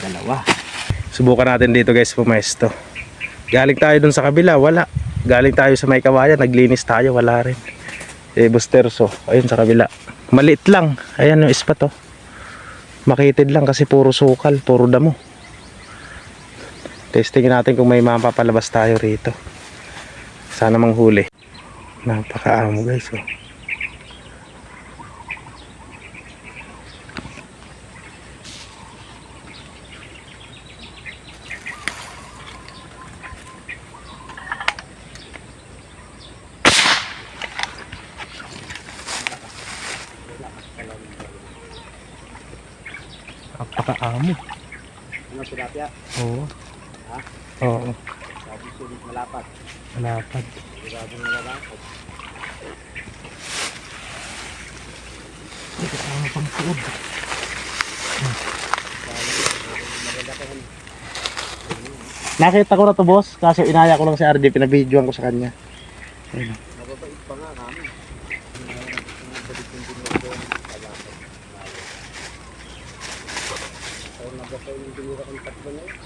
Dalawa. Subukan natin dito guys pumesto. Galing tayo dun sa kabila, wala. Galing tayo sa may kawayan, naglinis tayo, wala rin. Busterso, ayun sa kabila. Maliit lang, ayan yung spot oh. Makitid lang kasi puro sukal, puro damo. Testingin natin kung may mapapalabas tayo rito. Sana manghuli. Napakaamo guys oh. Napakaamo. Ano tilapia? Oo. Ha? Oo. Sabi ko malapad. Malapad. Sigurado malapad. Ito kasama pang tuod. Nakita ko na to boss, kaso inaya ko lang si RD, pinabidyoan ko sa kanya. Ayun. Mababait pa nga kami. Kaya nagkakain yung binira kong tatlo na yun.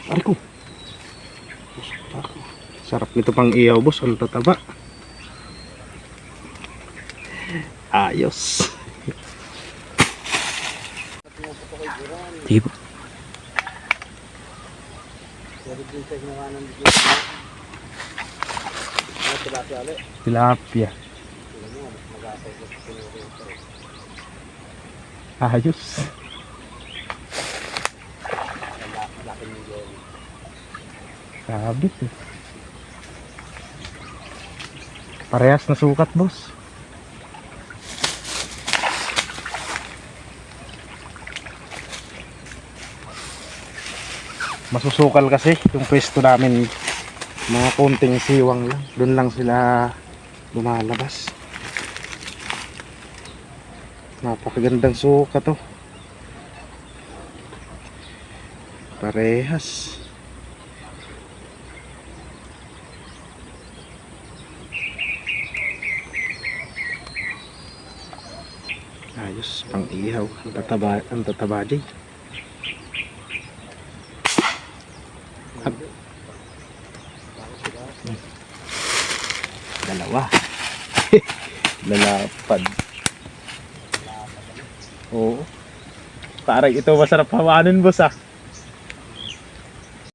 Ay ko. Sarap nito pang iyaw boss, ang tataba. Ayos. Di ba? Pero din sa ginawa ng bigyan. Ano tilapia ulit? Tilapia. Tignan mo, mas mag-atay ko sa pinuri ito. Ayos. Laki ng yun. Sabit eh. Parehas na sukat boss. Masusukal kasi yung pwesto namin, mga konting siwang lang, doon lang sila lumalabas. Napakagandang sukat to. Parehas. Ayos, pang ihaw. Ang tataba din. Dalawa. Lalapad. Oo. Parang ito masarap hawanin boss ah.